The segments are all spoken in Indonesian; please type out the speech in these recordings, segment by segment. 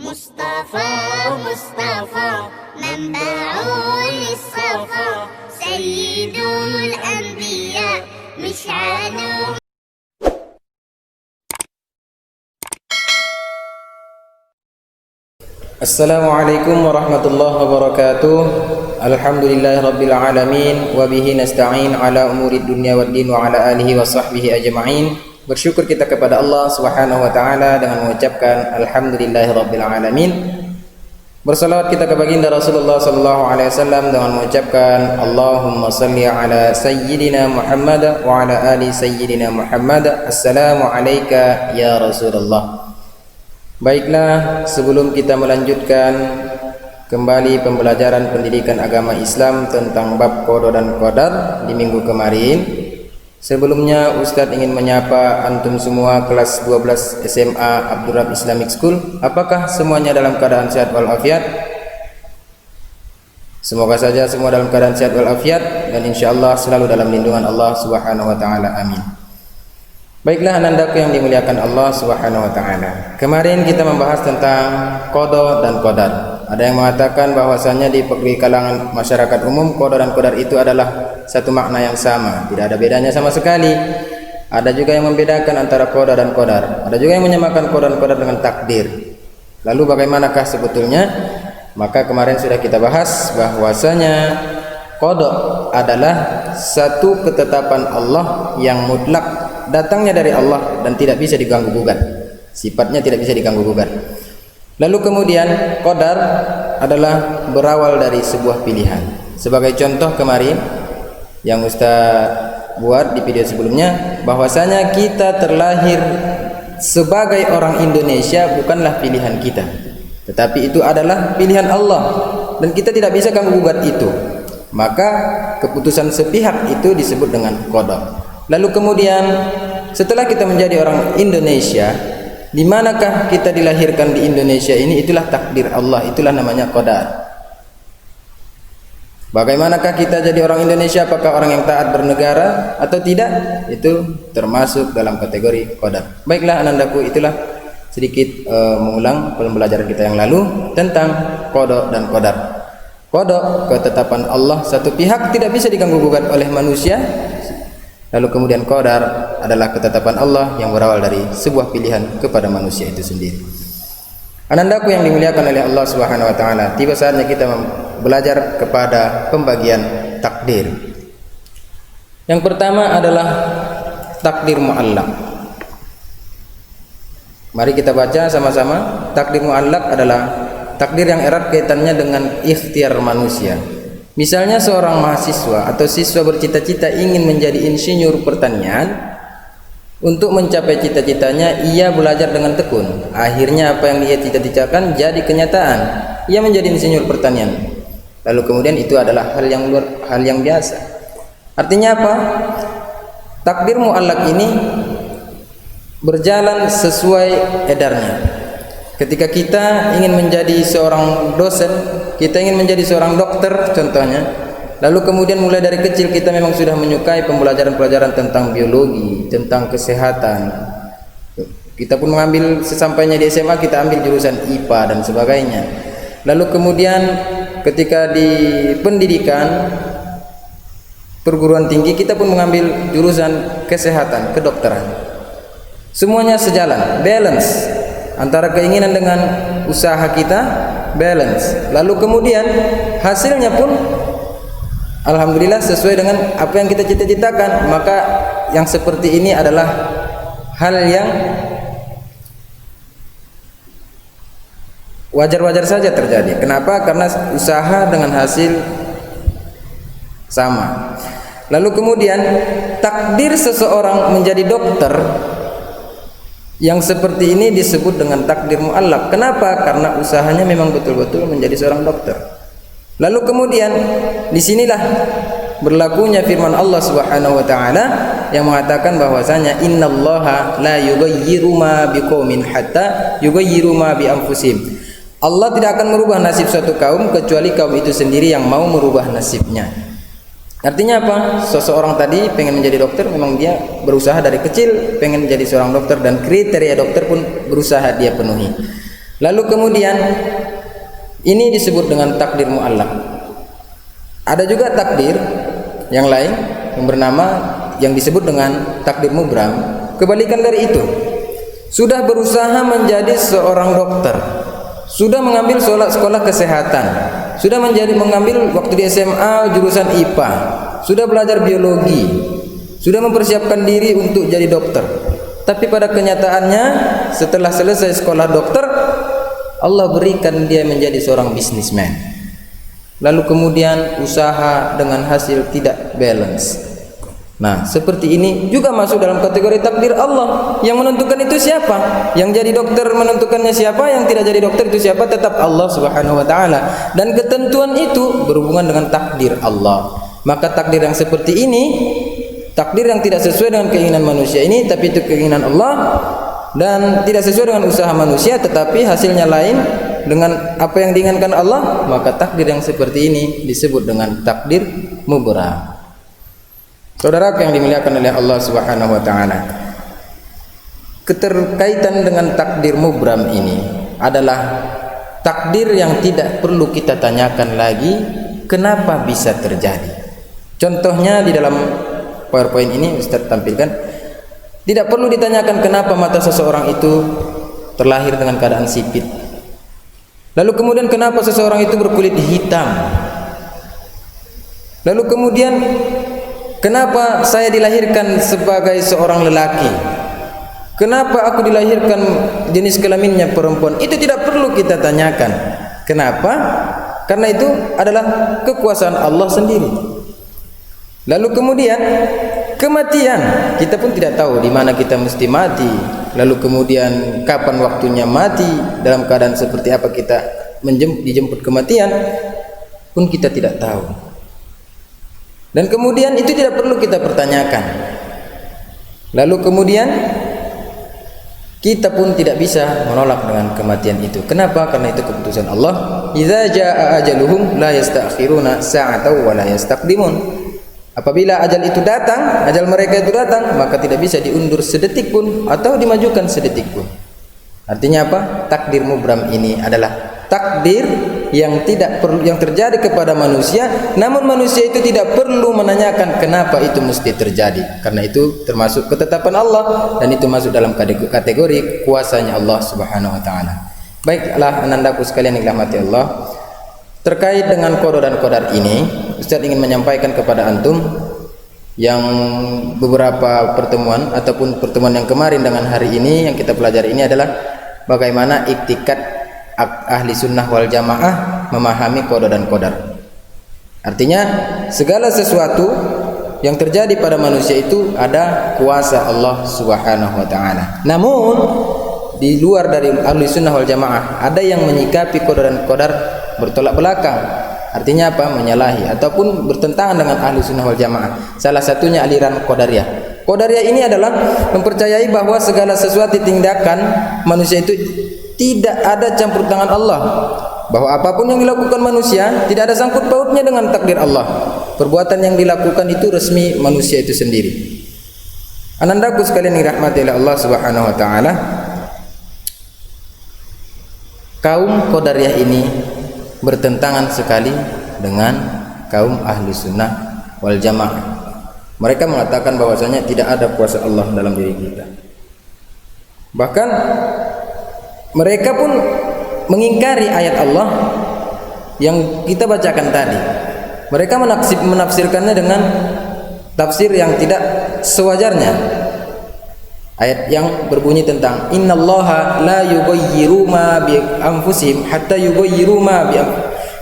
مصطفى مصطفى منبع للصفا سيد الأنبياء مشعل. Assalamualaikum warahmatullahi wabarakatuh. Alhamdulillahirabbil alamin wa bihi nasta'in ala umuri dunya waddin wa ala alihi wa sahbihi ajma'in. Bersyukur kita kepada Allah Subhanahu wa taala dengan mengucapkan alhamdulillahirabbil alamin. Bersalawat kita kepada baginda Rasulullah sallallahu alaihi wasallam dengan mengucapkan Allahumma shalli ala sayyidina Muhammad wa ala ali sayyidina Muhammad. Assalamu alayka ya Rasulullah. Baiklah, sebelum kita melanjutkan kembali pembelajaran pendidikan agama Islam tentang bab qada dan qadar di minggu kemarin, sebelumnya Ustadz ingin menyapa antum semua kelas 12 SMA Abdul Rabb Islamic School. Apakah semuanya dalam keadaan sehat walafiat? Semoga saja semua dalam keadaan sehat walafiat dan insyaallah selalu dalam lindungan Allah Subhanahu wa taala. Amin. Baiklah anandaku yang dimuliakan Allah Subhanahu wa taala. Kemarin kita membahas tentang qada dan qadar. Ada yang mengatakan bahwasanya di kalangan masyarakat umum qada dan qadar itu adalah satu makna yang sama, tidak ada bedanya sama sekali. Ada juga yang membedakan antara qada dan qadar. Ada juga yang menyamakan qada dan qadar dengan takdir. Lalu bagaimanakah sebetulnya? Maka kemarin sudah kita bahas bahwasanya qada adalah satu ketetapan Allah yang mutlak, datangnya dari Allah dan tidak bisa diganggu gugat. Sifatnya tidak bisa diganggu gugat. Lalu kemudian qadar adalah berawal dari sebuah pilihan. Sebagai contoh kemarin yang Ustaz buat di video sebelumnya, bahwasanya kita terlahir sebagai orang Indonesia bukanlah pilihan kita, tetapi itu adalah pilihan Allah dan kita tidak bisa ganggu gugat itu. Maka keputusan sepihak itu disebut dengan qada. Lalu kemudian setelah kita menjadi orang Indonesia, di manakah kita dilahirkan di Indonesia ini, itulah takdir Allah, itulah namanya qadar. Bagaimanakah kita jadi orang Indonesia, apakah orang yang taat bernegara atau tidak, itu termasuk dalam kategori qadar. Baiklah anandaku, itulah sedikit mengulang pembelajaran kita yang lalu tentang qada dan qadar. Qada, ketetapan Allah satu pihak, tidak bisa diganggu gugat oleh manusia. Lalu kemudian qadar adalah ketetapan Allah yang berawal dari sebuah pilihan kepada manusia itu sendiri. Anandaku yang dimuliakan oleh Allah Subhanahu wa taala, tiba saatnya kita belajar kepada pembagian takdir. Yang pertama adalah takdir muallaq. Mari kita baca sama-sama. Takdir muallaq adalah takdir yang erat kaitannya dengan ikhtiar manusia. Misalnya seorang mahasiswa atau siswa bercita-cita ingin menjadi insinyur pertanian. Untuk mencapai cita-citanya ia belajar dengan tekun. Akhirnya apa yang dia cita-citakan jadi kenyataan. Ia menjadi insinyur pertanian. Lalu kemudian itu adalah hal yang biasa. Artinya apa? Takdir muallaq ini berjalan sesuai edarnya. Ketika kita ingin menjadi seorang dosen, kita ingin menjadi seorang dokter contohnya, lalu kemudian mulai dari kecil kita memang sudah menyukai pembelajaran-pelajaran tentang biologi, tentang kesehatan. Kita pun mengambil, sesampainya di SMA kita ambil jurusan IPA dan sebagainya. Lalu kemudian ketika di pendidikan perguruan tinggi kita pun mengambil jurusan kesehatan, kedokteran. Semuanya sejalan, balance antara keinginan dengan usaha kita, balance. Lalu kemudian hasilnya pun alhamdulillah sesuai dengan apa yang kita cita-citakan. Maka yang seperti ini adalah hal yang wajar-wajar saja terjadi. Kenapa? Karena usaha dengan hasil sama. Lalu kemudian takdir seseorang menjadi dokter yang seperti ini disebut dengan takdir muallaq. Kenapa? Karena usahanya memang betul-betul menjadi seorang dokter. Lalu kemudian disinilah berlakunya firman Allah Subhanahu wa taala yang mengatakan bahwasanya innallaha la yughayyiru ma biqaumin hatta yughayyiru ma bi anfusihim. Allah tidak akan merubah nasib suatu kaum kecuali kaum itu sendiri yang mau merubah nasibnya. Artinya apa? Seseorang tadi pengen menjadi dokter, memang dia berusaha dari kecil pengen menjadi seorang dokter dan kriteria dokter pun berusaha dia penuhi. Lalu kemudian ini disebut dengan takdir mu'allaq. Ada juga takdir yang lain yang disebut dengan takdir mubram. Kebalikan dari itu, sudah berusaha menjadi seorang dokter, sudah mengambil sekolah kesehatan, sudah mengambil waktu di SMA jurusan IPA, sudah belajar biologi, sudah mempersiapkan diri untuk jadi dokter. Tapi pada kenyataannya setelah selesai sekolah dokter, Allah berikan dia menjadi seorang bisnisman. Lalu kemudian usaha dengan hasil tidak balance. Nah, seperti ini juga masuk dalam kategori takdir Allah. Yang menentukan itu siapa? Yang jadi dokter menentukannya siapa? Yang tidak jadi dokter itu siapa? Tetap Allah Subhanahu wa taala. Dan ketentuan itu berhubungan dengan takdir Allah. Maka takdir yang seperti ini, takdir yang tidak sesuai dengan keinginan manusia ini, tapi itu keinginan Allah, dan tidak sesuai dengan usaha manusia tetapi hasilnya lain dengan apa yang diinginkan Allah, maka takdir yang seperti ini disebut dengan takdir mubram. Saudara yang dimuliakan oleh Allah Subhanahu wa taala, keterkaitan dengan takdir mubram ini adalah takdir yang tidak perlu kita tanyakan lagi kenapa bisa terjadi. Contohnya di dalam PowerPoint ini Ustaz tampilkan, tidak perlu ditanyakan kenapa mata seseorang itu terlahir dengan keadaan sipit. Lalu kemudian kenapa seseorang itu berkulit hitam. Lalu kemudian kenapa saya dilahirkan sebagai seorang lelaki. Kenapa aku dilahirkan jenis kelaminnya perempuan. Itu tidak perlu kita tanyakan. Kenapa? Karena itu adalah kekuasaan Allah sendiri. Lalu kemudian kematian, kita pun tidak tahu di mana kita mesti mati. Lalu kemudian kapan waktunya mati, dalam keadaan seperti apa kita dijemput kematian pun kita tidak tahu. Dan kemudian itu tidak perlu kita pertanyakan. Lalu kemudian kita pun tidak bisa menolak dengan kematian itu. Kenapa? Karena itu keputusan Allah. Idza jaa ajaluhum la yasta'khiruna sa'atan wa la yastaqdimun. Apabila ajal itu datang, ajal mereka itu datang, maka tidak bisa diundur sedetik pun atau dimajukan sedetik pun. Artinya apa? Takdir mubram ini adalah takdir yang terjadi kepada manusia, namun manusia itu tidak perlu menanyakan kenapa itu mesti terjadi, karena itu termasuk ketetapan Allah dan itu masuk dalam kategori kuasanya Allah Subhanahu wa taala. Baiklah anandaku sekalian yang dirahmati Allah, terkait dengan qada dan qadar ini Ustaz ingin menyampaikan kepada antum yang beberapa pertemuan ataupun pertemuan yang kemarin dengan hari ini yang kita pelajari ini adalah bagaimana iktikad ahli sunnah wal jamaah memahami qada dan qadar. Artinya segala sesuatu yang terjadi pada manusia itu ada kuasa Allah Subhanahu wa taala. Namun di luar dari ahli sunnah wal jamaah ada yang menyikapi qada dan qadar bertolak belakang. Artinya apa? Menyalahi ataupun bertentangan dengan ahli sunnah wal jamaah. Salah satunya aliran qadariyah. Qadariyah ini adalah mempercayai bahwa segala sesuatu tindakan manusia itu tidak ada campur tangan Allah, bahwa apapun yang dilakukan manusia tidak ada sangkut pautnya dengan takdir Allah. Perbuatan yang dilakukan itu resmi manusia itu sendiri. Anandaku sekalian yang dirahmati oleh Allah Subhanahu wa taala, kaum qadariyah ini bertentangan sekali dengan kaum ahli sunnah wal jamaah. Mereka mengatakan bahwasanya tidak ada kuasa Allah dalam diri kita. Bahkan mereka pun mengingkari ayat Allah yang kita bacakan tadi. Mereka menafsirkannya dengan tafsir yang tidak sewajarnya. Ayat yang berbunyi tentang innallaha la yughayyiru ma bi anfusihim hatta yughayyiru ma bi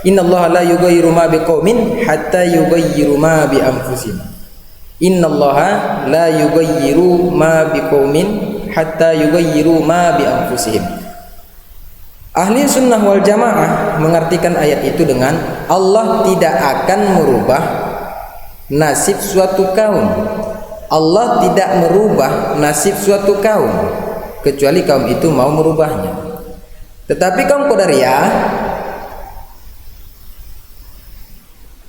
innallaha la yughayyiru ma biqaumin hatta yughayyiru ma bi anfusihim. Innallaha la yughayyiru ma biqaumin hatta yughayyiru ma bi anfusihim. Ahli sunnah wal jamaah mengartikan ayat itu dengan Allah tidak akan merubah nasib suatu kaum. Allah tidak merubah nasib suatu kaum kecuali kaum itu mau merubahnya. Tetapi kaum qadariyah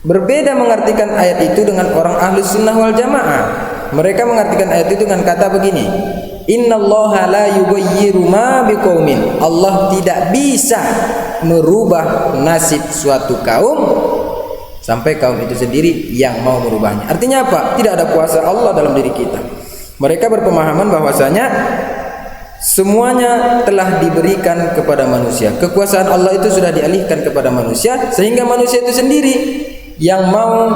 berbeda mengartikan ayat itu dengan orang ahli sunnah wal jamaah. Mereka mengartikan ayat itu dengan kata begini, Innallaha la yughayyiru ma biqaumin. Allah tidak bisa merubah nasib suatu kaum sampai kaum itu sendiri yang mau merubahnya. Artinya apa? Tidak ada kuasa Allah dalam diri kita. Mereka berpemahaman bahwasanya semuanya telah diberikan kepada manusia. Kekuasaan Allah itu sudah dialihkan kepada manusia, sehingga manusia itu sendiri yang mau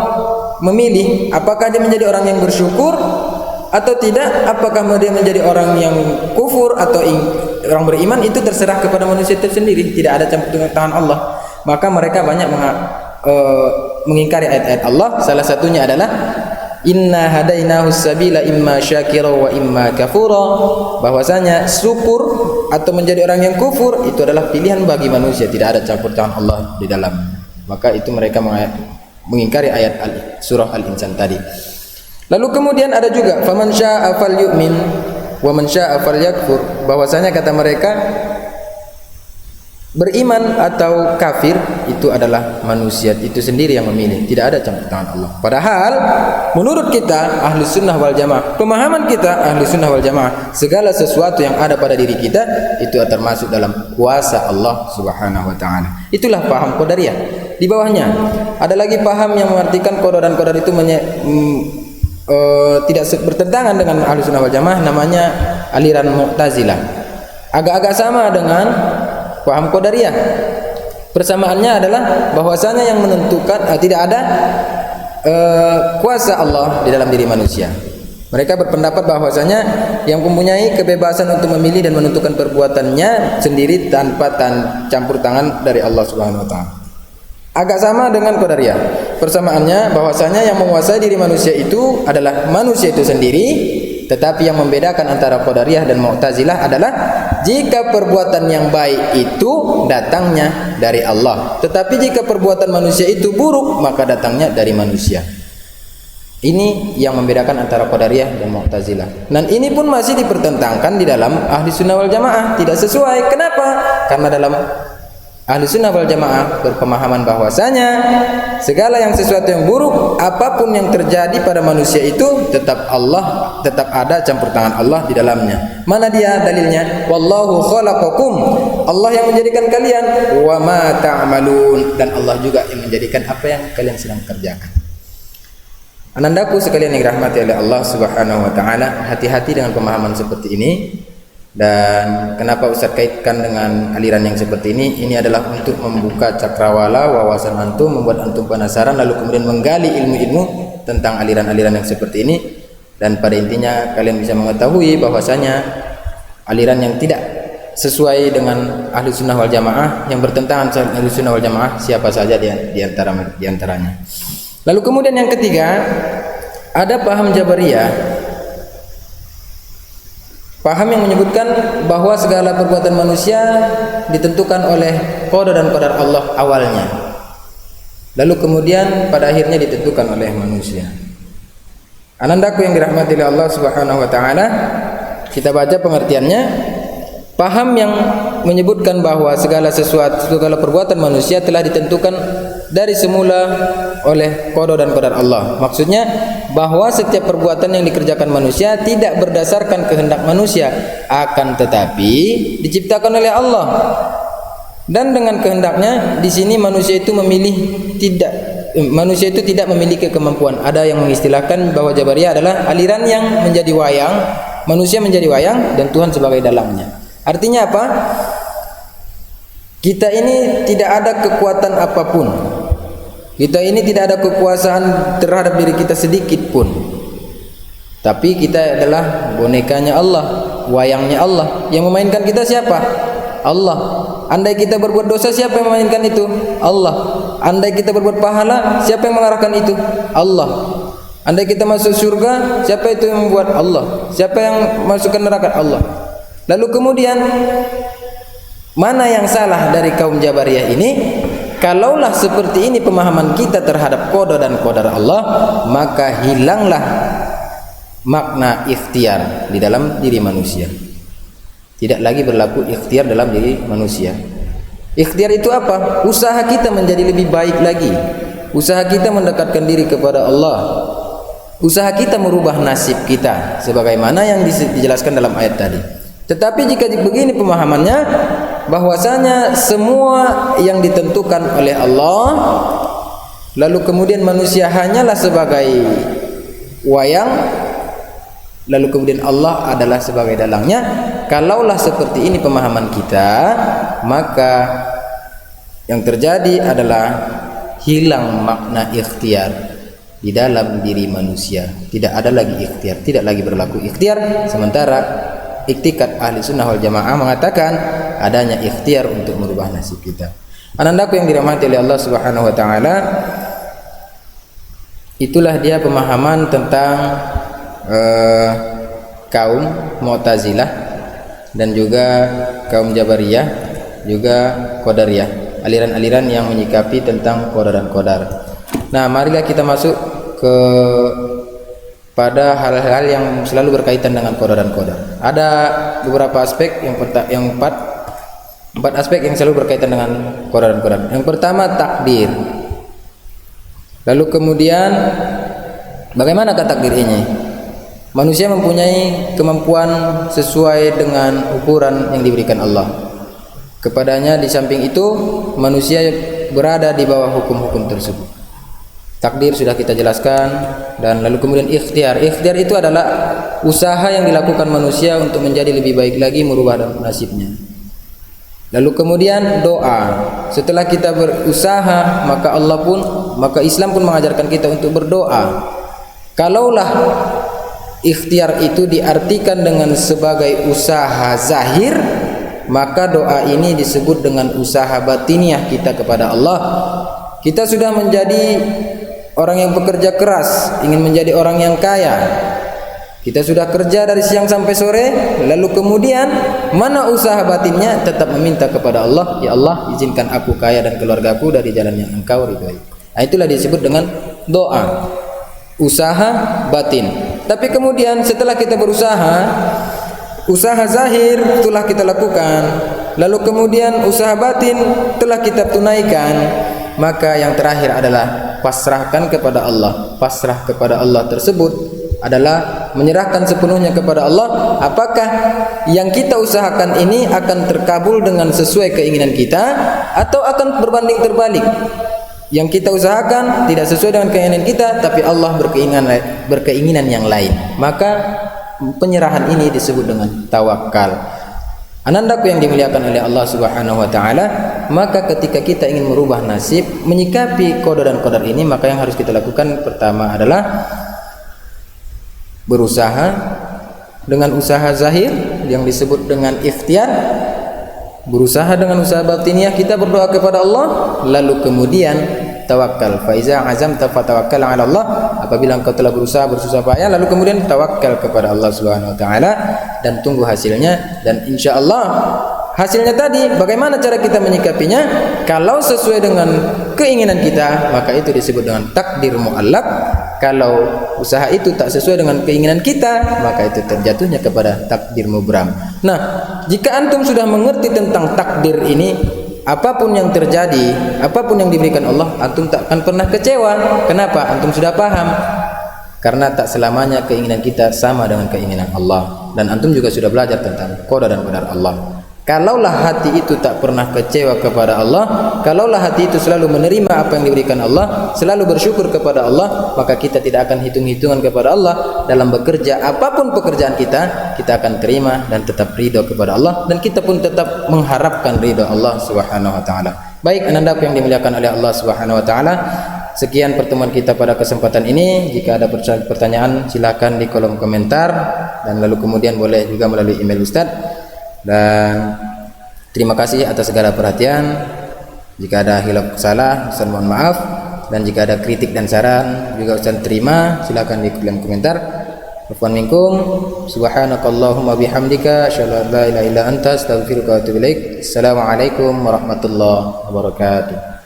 memilih apakah dia menjadi orang yang bersyukur atau tidak, apakah dia menjadi orang yang kufur atau orang beriman, itu terserah kepada manusia itu sendiri, tidak ada campur tangan Allah. Maka mereka banyak mengingkari ayat-ayat Allah. Salah satunya adalah inna hadainahu sabila imma syakira wa imma kafura, bahwasanya syukur atau menjadi orang yang kufur itu adalah pilihan bagi manusia, tidak ada campur tangan Allah di dalam. Maka itu mereka mengingkari ayat surah Al-Insan tadi. Lalu kemudian ada juga faman syaa'a falyu'min wa man syaa'a falyakfur, bahwasanya kata mereka beriman atau kafir itu adalah manusia itu sendiri yang memilih, tidak ada campur tangan Allah. Padahal menurut kita ahli sunnah wal jamaah, pemahaman kita ahli sunnah wal jamaah, segala sesuatu yang ada pada diri kita itu termasuk dalam kuasa Allah subhanahu wa ta'ala. Itulah paham qadariyah. Di bawahnya ada lagi paham yang mengartikan qadar dan qadar itu tidak bertentangan dengan ahli sunnah wal jamaah, namanya aliran Mu'tazilah. Agak-agak sama dengan paham qadariyah. Persamaannya adalah bahwasanya yang menentukan tidak ada kuasa Allah di dalam diri manusia. Mereka berpendapat bahwasanya yang mempunyai kebebasan untuk memilih dan menentukan perbuatannya sendiri tanpa campur tangan dari Allah Subhanahu wa taala. Agak sama dengan qadariyah. Persamaannya bahwasanya yang menguasai diri manusia itu adalah manusia itu sendiri, tetapi yang membedakan antara qadariyah dan Mu'tazilah adalah jika perbuatan yang baik itu datangnya dari Allah, tetapi jika perbuatan manusia itu buruk maka datangnya dari manusia. Ini yang membedakan antara qadariyah dan Mu'tazilah. Dan ini pun masih dipertentangkan di dalam ahli sunnah wal jamaah, tidak sesuai. Kenapa? Karena dalam ahli sunnah wal jamaah berpemahaman bahwasanya segala yang sesuatu yang buruk, apapun yang terjadi pada manusia itu tetap ada campur tangan Allah di dalamnya. Mana dia dalilnya? Wallahu khalaqakum, Allah yang menjadikan kalian, wa ma ta'malun, dan Allah juga yang menjadikan apa yang kalian sedang kerjakan. Anandaku sekalian yang dirahmati oleh Allah Subhanahu wa taala, hati-hati dengan pemahaman seperti ini. Dan kenapa Ustaz kaitkan dengan aliran yang seperti ini? Ini adalah untuk membuka cakrawala wawasan antum, membuat antum penasaran, lalu kemudian menggali ilmu-ilmu tentang aliran-aliran yang seperti ini. Dan pada intinya kalian bisa mengetahui bahwasanya aliran yang tidak sesuai dengan ahli sunnah wal jamaah, yang bertentangan dengan ahli sunnah wal jamaah, siapa saja di antaranya. Lalu kemudian yang ketiga, ada paham Jabariyah, paham yang menyebutkan bahwa segala perbuatan manusia ditentukan oleh qada dan qadar Allah awalnya, lalu kemudian pada akhirnya ditentukan oleh manusia. Anandaku yang dirahmati oleh Allah Subhanahu wa taala, kita baca pengertiannya. Paham yang menyebutkan bahwa segala perbuatan manusia telah ditentukan dari semula oleh qada dan qadar Allah. Maksudnya bahwa setiap perbuatan yang dikerjakan manusia tidak berdasarkan kehendak manusia, akan tetapi diciptakan oleh Allah. Dan dengan kehendaknya di sini manusia itu tidak memiliki kemampuan. Ada yang mengistilahkan bahwa Jabariyah adalah aliran yang menjadi wayang, manusia menjadi wayang dan Tuhan sebagai dalangnya. Artinya apa? Kita ini tidak ada kekuatan apapun. Kita ini tidak ada kekuasaan terhadap diri kita sedikit pun. Tapi kita adalah bonekanya Allah, wayangnya Allah. Yang memainkan kita siapa? Allah. Andai kita berbuat dosa, siapa yang memainkan itu? Allah. Andai kita berbuat pahala, siapa yang mengarahkan itu? Allah. Andai kita masuk surga, siapa itu yang membuat? Allah. Siapa yang masukkan neraka? Allah. Lalu kemudian mana yang salah dari kaum Jabariyah ini? Kalaulah seperti ini pemahaman kita terhadap qada dan qadar Allah, maka hilanglah makna ikhtiar di dalam diri manusia. Tidak lagi berlaku ikhtiar dalam diri manusia. Ikhtiar itu apa? Usaha kita menjadi lebih baik lagi. Usaha kita mendekatkan diri kepada Allah. usaha kita merubah nasib kita sebagaimana yang dijelaskan dalam ayat tadi. Tetapi jika begini pemahamannya, bahwasanya semua yang ditentukan oleh Allah, lalu kemudian manusia hanyalah sebagai wayang, lalu kemudian Allah adalah sebagai dalangnya. Kalaulah seperti ini pemahaman kita, maka yang terjadi adalah hilang makna ikhtiar di dalam diri manusia. Tidak ada lagi ikhtiar, tidak lagi berlaku ikhtiar. Sementara iktikad ahli sunnah wal jamaah mengatakan adanya ikhtiar untuk merubah nasib kita. Anandaku yang dirahmati oleh Allah Subhanahu wa taala, itulah dia pemahaman tentang kaum Mu'tazilah dan juga kaum Jabariyah, juga Qadariyah, aliran-aliran yang menyikapi tentang qada dan qadar. Nah, marilah kita masuk pada hal-hal yang selalu berkaitan dengan qada dan qadar. Ada beberapa aspek yang empat aspek yang selalu berkaitan dengan qada dan qadar. Yang pertama takdir. Lalu kemudian bagaimanakah takdir ini? Manusia mempunyai kemampuan sesuai dengan ukuran yang diberikan Allah kepadanya. Di samping itu manusia berada di bawah hukum-hukum tersebut. Takdir sudah kita jelaskan, dan lalu kemudian ikhtiar. Ikhtiar itu adalah usaha yang dilakukan manusia untuk menjadi lebih baik lagi, merubah nasibnya. Lalu kemudian doa. Setelah kita berusaha, maka Islam pun mengajarkan kita untuk berdoa. Kalaulah ikhtiar itu diartikan dengan sebagai usaha zahir, maka doa ini disebut dengan usaha batiniah kita kepada Allah. Kita sudah menjadi orang yang bekerja keras, ingin menjadi orang yang kaya. Kita sudah kerja dari siang sampai sore, lalu kemudian mana usaha batinnya? Tetap meminta kepada Allah, ya Allah, izinkan aku kaya dan keluargaku dari jalan yang Engkau ridhoi. Nah, itulah disebut dengan doa, usaha batin. Tapi kemudian setelah kita berusaha, usaha zahir telah kita lakukan, lalu kemudian usaha batin telah kita tunaikan, maka yang terakhir adalah pasrahkan kepada Allah. Pasrah kepada Allah tersebut adalah menyerahkan sepenuhnya kepada Allah. Apakah yang kita usahakan ini akan terkabul dengan sesuai keinginan kita, atau akan berbanding terbalik? Yang kita usahakan tidak sesuai dengan keinginan kita, tapi Allah berkeinginan yang lain. Maka penyerahan ini disebut dengan tawakal. Anandaku yang dimuliakan oleh Allah Subhanahu wa taala, maka ketika kita ingin merubah nasib, menyikapi qada dan qadar ini, maka yang harus kita lakukan pertama adalah berusaha dengan usaha zahir yang disebut dengan ikhtiar, berusaha dengan usaha batiniah, kita berdoa kepada Allah, lalu kemudian tawakal. Fa iza azamta fatawakkal 'ala Allah. Apabila engkau telah berusaha bersusah payah, lalu kemudian tawakal kepada Allah Subhanahu wa taala dan tunggu hasilnya. Dan insyaallah hasilnya tadi bagaimana cara kita menyikapinya? Kalau sesuai dengan keinginan kita, maka itu disebut dengan takdir mu'allaq. Kalau usaha itu tak sesuai dengan keinginan kita, maka itu terjatuhnya kepada takdir mubram. Nah, jika antum sudah mengerti tentang takdir ini, apapun yang terjadi, apapun yang diberikan Allah, antum tak akan pernah kecewa. Kenapa? Antum sudah paham. Karena tak selamanya keinginan kita sama dengan keinginan Allah. Dan antum juga sudah belajar tentang qada dan qadar Allah. Kalaulah hati itu tak pernah kecewa kepada Allah, kalaulah hati itu selalu menerima apa yang diberikan Allah, selalu bersyukur kepada Allah, maka kita tidak akan hitung-hitungan kepada Allah dalam bekerja. Apapun pekerjaan kita, kita akan terima dan tetap ridho kepada Allah, dan kita pun tetap mengharapkan ridho Allah Subhanahu wa taala. Baik, anandaku yang dimuliakan oleh Allah Subhanahu wa taala, sekian pertemuan kita pada kesempatan ini. Jika ada pertanyaan, silakan di kolom komentar, dan lalu kemudian boleh juga melalui email Ustadz. Dan terima kasih atas segala perhatian. Jika ada hilaf salah, Ustaz mohon maaf. Dan jika ada kritik dan saran juga Ustaz terima, silakan di kolom komentar. Afwan minkum. Subhanakallahumma bihamdika asyhadu an la ilaha illa anta astaghfiruka wa atubu ilaik. Assalamualaikum warahmatullahi wabarakatuh.